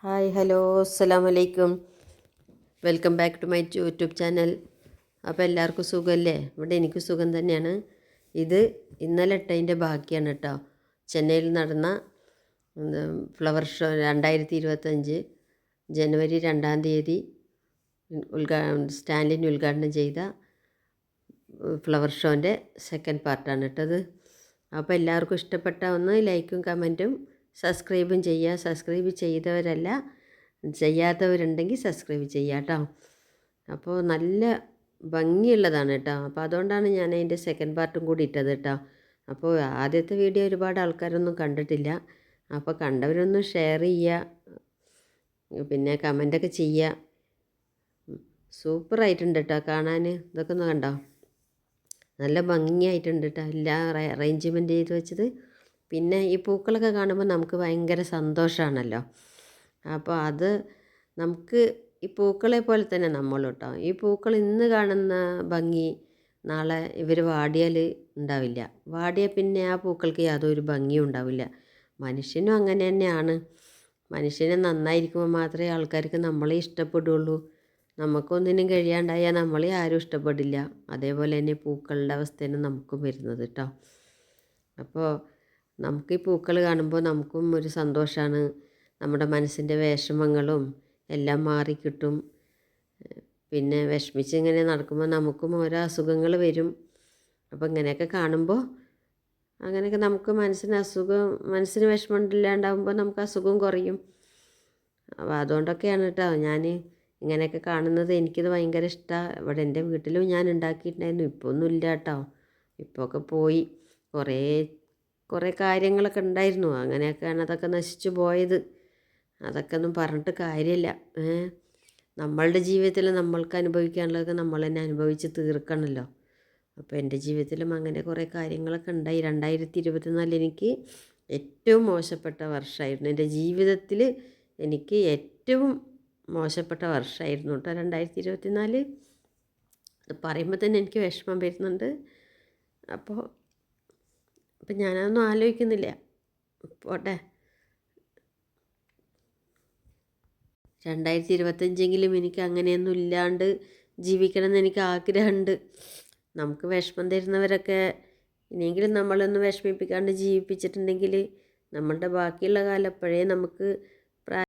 Hi hello അസ്സലാമു അലൈക്കും. Welcome back to my YouTube channel. അപ്പോൾ എല്ലാവർക്കും സുഖമല്ലേ? ഇവിടെ എനിക്ക് സുഖം തന്നെയാണ്. ഇത് ഇന്നലെ ഇട്ടതിൻ്റെ ബാക്കിയാണ് കേട്ടോ. ചെന്നൈയിൽ നടന്ന ഫ്ലവർ ഷോ 2025 ജനുവരി 2-ാം തീയതി സ്റ്റാൻലിൻ ഉദ്ഘാടനം ചെയ്ത ഫ്ലവർ ഷോൻ്റെ സെക്കൻഡ് പാർട്ടാണ് ഇട്ടത്. അപ്പോൾ എല്ലാവർക്കും ഇഷ്ടപ്പെട്ട ഒന്ന് ലൈക്കും കമൻറ്റും സബ്സ്ക്രൈബും ചെയ്യുക. സബ്സ്ക്രൈബ് ചെയ്തവരല്ല, ചെയ്യാത്തവരുണ്ടെങ്കിൽ സബ്സ്ക്രൈബ് ചെയ്യുക കേട്ടോ. അപ്പോൾ നല്ല ഭംഗിയുള്ളതാണ് കേട്ടോ. അപ്പോൾ അതുകൊണ്ടാണ് ഞാൻ അതിൻ്റെ സെക്കൻഡ് പാർട്ടും കൂടി ഇട്ടത് കേട്ടോ. അപ്പോൾ ആദ്യത്തെ വീഡിയോ ഒരുപാട് ആൾക്കാരൊന്നും കണ്ടിട്ടില്ല. അപ്പോൾ കണ്ടവരൊന്നും ഷെയർ ചെയ്യുക, പിന്നെ കമൻ്റൊക്കെ ചെയ്യുക. സൂപ്പറായിട്ടുണ്ട് കേട്ടോ കാണാൻ. ഇതൊക്കെ ഒന്ന് കണ്ടോ, നല്ല ഭംഗിയായിട്ടുണ്ട് കേട്ടോ. എല്ലാം അറേഞ്ച്മെൻറ്റ് ചെയ്ത് വെച്ചത്. പിന്നെ ഈ പൂക്കളൊക്കെ കാണുമ്പോൾ നമുക്ക് ഭയങ്കര സന്തോഷമാണല്ലോ. അപ്പോൾ അത് നമുക്ക് ഈ പൂക്കളെ പോലെ തന്നെ നമ്മൾ കേട്ടോ. ഈ പൂക്കൾ ഇന്ന് കാണുന്ന ഭംഗി നാളെ ഇവർ വാടിയാൽ ഉണ്ടാവില്ല. വാടിയാൽ പിന്നെ ആ പൂക്കൾക്ക് യാതൊരു ഭംഗിയും ഉണ്ടാവില്ല. മനുഷ്യനും അങ്ങനെ തന്നെയാണ്. മനുഷ്യനെ നന്നായിരിക്കുമ്പോൾ മാത്രമേ ആൾക്കാർക്ക് നമ്മളെ ഇഷ്ടപ്പെടുകയുള്ളൂ. നമുക്കൊന്നിനും കഴിയാണ്ടായാൽ നമ്മളെ ആരും ഇഷ്ടപ്പെടില്ല. അതേപോലെ തന്നെ പൂക്കളുടെ അവസ്ഥയാണ് നമുക്കും വരുന്നത് കേട്ടോ. അപ്പോൾ നമുക്ക് ഈ പൂക്കൾ കാണുമ്പോൾ നമുക്കും ഒരു സന്തോഷമാണ്. നമ്മുടെ മനസ്സിൻ്റെ വിഷമങ്ങളും എല്ലാം മാറിക്കിട്ടും. പിന്നെ വിഷമിച്ച് ഇങ്ങനെ നടക്കുമ്പോൾ നമുക്കും ഓരോ അസുഖങ്ങൾ വരും. അപ്പോൾ ഇങ്ങനെയൊക്കെ കാണുമ്പോൾ അങ്ങനെയൊക്കെ നമുക്ക് മനസ്സിന് വിഷമം ഇല്ലാണ്ടാകുമ്പോൾ നമുക്ക് അസുഖം കുറയും. അപ്പോൾ അതുകൊണ്ടൊക്കെയാണ് കേട്ടോ ഞാൻ ഇങ്ങനെയൊക്കെ കാണുന്നത്. എനിക്കിത് ഭയങ്കര ഇഷ്ടമാണ്. ഇവിടെ എൻ്റെ വീട്ടിലും ഞാൻ ഉണ്ടാക്കിയിട്ടുണ്ടായിരുന്നു. ഇപ്പോൾ ഒന്നും ഇല്ല കേട്ടോ. ഇപ്പോൾ ഒക്കെ പോയി. കുറേ കാര്യങ്ങളൊക്കെ ഉണ്ടായിരുന്നു. അങ്ങനെയൊക്കെയാണ് അതൊക്കെ നശിച്ചു പോയത്. അതൊക്കെ ഒന്നും പറഞ്ഞിട്ട് കാര്യമില്ല. നമ്മളുടെ ജീവിതത്തിൽ നമ്മൾക്ക് അനുഭവിക്കാനുള്ളതൊക്കെ നമ്മൾ തന്നെ അനുഭവിച്ച് തീർക്കണമല്ലോ. അപ്പോൾ എൻ്റെ ജീവിതത്തിലും അങ്ങനെ കുറേ കാര്യങ്ങളൊക്കെ ഉണ്ടായി. 2024 എനിക്ക് ഏറ്റവും മോശപ്പെട്ട വർഷമായിരുന്നു. എൻ്റെ ജീവിതത്തിൽ എനിക്ക് ഏറ്റവും മോശപ്പെട്ട വർഷമായിരുന്നു കേട്ടോ 2024. അത് പറയുമ്പോൾ തന്നെ എനിക്ക് വിഷമം വരുന്നുണ്ട്. അപ്പോൾ ഞാനതൊന്നും ആലോചിക്കുന്നില്ല. പോട്ടെ. 2025 എനിക്ക് അങ്ങനെയൊന്നും ഇല്ലാണ്ട് ജീവിക്കണമെന്ന് എനിക്ക് ആഗ്രഹമുണ്ട്. നമുക്ക് വിഷമം തരുന്നവരൊക്കെ ഇനിയെങ്കിലും നമ്മളൊന്ന് വിഷമിപ്പിക്കാണ്ട് ജീവിപ്പിച്ചിട്ടുണ്ടെങ്കിൽ നമ്മളുടെ ബാക്കിയുള്ള കാലം എപ്പോഴേ നമുക്ക്